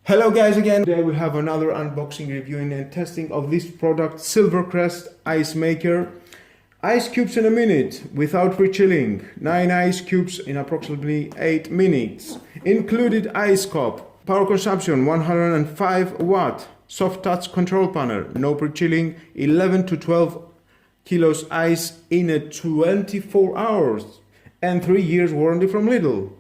Hello guys again. Today we have another unboxing, reviewing and testing of this product, Silvercrest Ice Maker. Ice cubes in a minute without pre-chilling. 9 ice cubes in approximately 8 minutes. Included ice cup. Power consumption 105 watt. Soft touch control panel. No pre-chilling. 11 to 12 kilos ice in a 24 hours. And 3 years warranty from Lidl.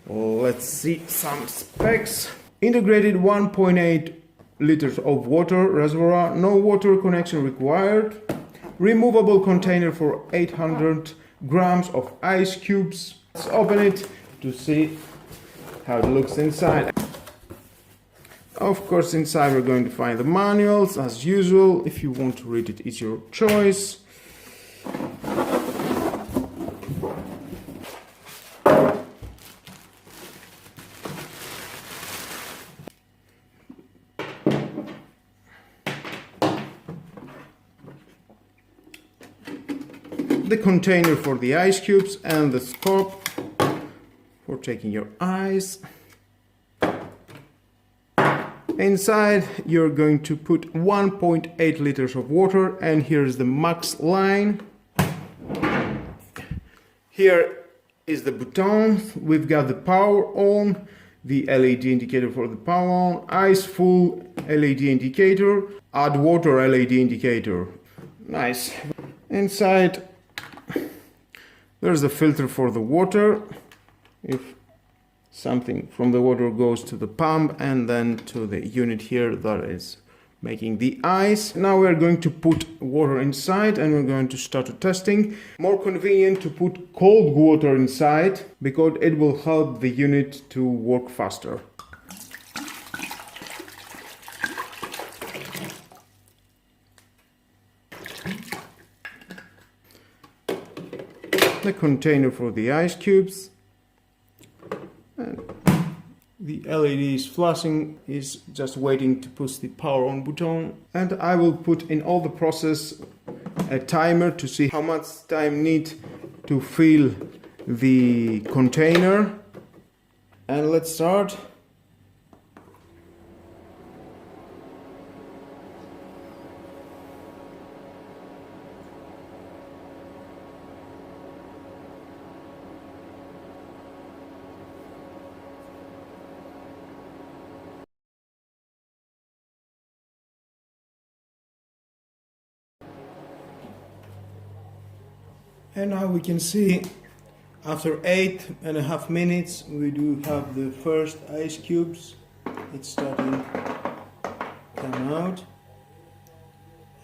Let's see some specs. Integrated 1.8 liters of water reservoir, no water connection required. Removable container for 800 grams of ice cubes. Let's open it to see how it looks inside. Of course, inside we're going to find the manuals as usual. If you want to read it, it's your choice. The container for the ice cubes and the scope for taking your ice. Inside you're going to put 1.8 liters of water, and here's the max line. Here is the button. We've got the power on, the LED indicator for the power on, ice full LED indicator, add water LED indicator. Nice. Inside there's the filter for the water, if something from the water goes to the pump and then to the unit here that is making the ice. Now we're going to put water inside and we're going to start testing. More convenient to put cold water inside because it will help the unit to work faster. The container for the ice cubes, and the LED is flashing, is just waiting to push the power on button. And I will put in all the process a timer to see how much time need to fill the container. And let's start. And now we can see after 8.5 minutes we do have the first ice cubes. It's starting to come out,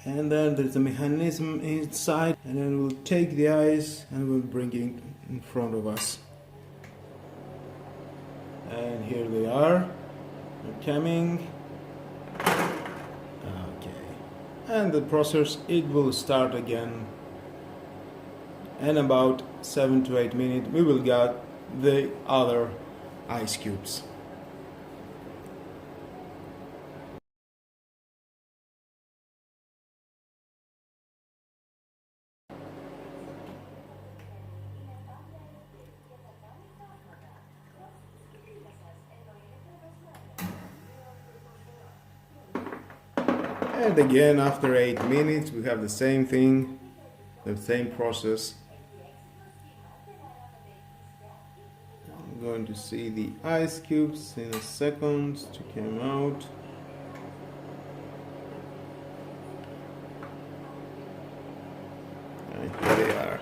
and then there's a mechanism inside, and then we'll take the ice and we'll bring it in front of us. And here they are. They're coming. Okay. And the process, it will start again. And about 7 to 8 minutes we will get the other ice cubes. And again after 8 minutes we have the same thing, the same process. I'm going to see the ice cubes in a second to come out. And here they are.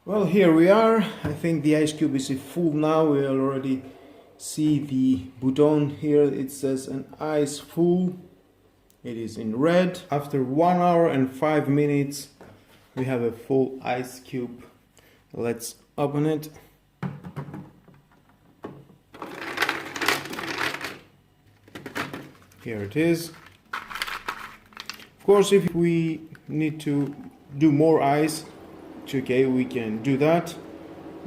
Well, here we are. I think the ice cube is full now. We already see the button here. It says an ice full. It is in red. After 1 hour and 5 minutes, we have a full ice cube. Let's open it. Here it is. Of course, if we need to do more ice, it's okay, we can do that.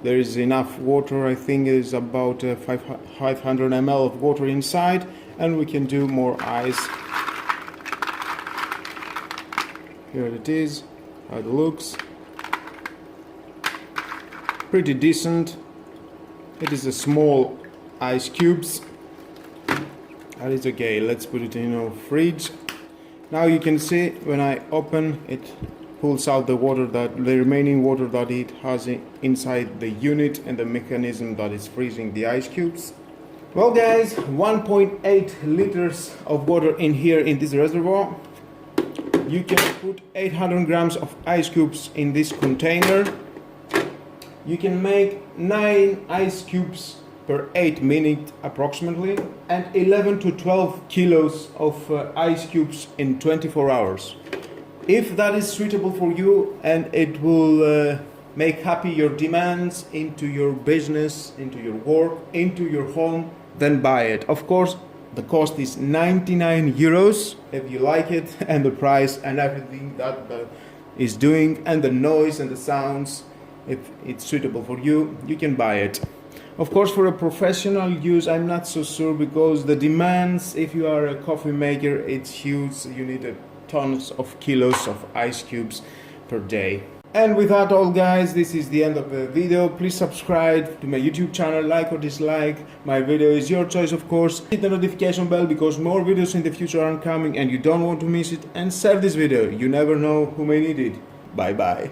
There is enough water. I think it is about 500 ml of water inside, and we can do more ice. Here it is, how it looks. Pretty decent. It is a small ice cubes. That is okay. Let's put it in our fridge. Now you can see when I open it, pulls out the remaining water that it has inside the unit and the mechanism that is freezing the ice cubes. Well guys, 1.8 liters of water in here in this reservoir. You can put 800 grams of ice cubes in this container. You can make 9 ice cubes per 8 minutes approximately, and 11 to 12 kilos of ice cubes in 24 hours. If that is suitable for you and it will make happy your demands into your business, into your work, into your home, then buy it. Of course, the cost is 99 euros if you like it, and the price and everything that is doing, and the noise and the sounds, if it's suitable for you, you can buy it. Of course, for a professional use, I'm not so sure, because the demands, if you are a coffee maker, it's huge. You need tons of kilos of ice cubes per day. And with that all guys, this is the end of the video. Please subscribe to my YouTube channel, like or dislike. My video is your choice, of course. Hit the notification bell because more videos in the future are coming and you don't want to miss it. And share this video. You never know who may need it. Bye bye.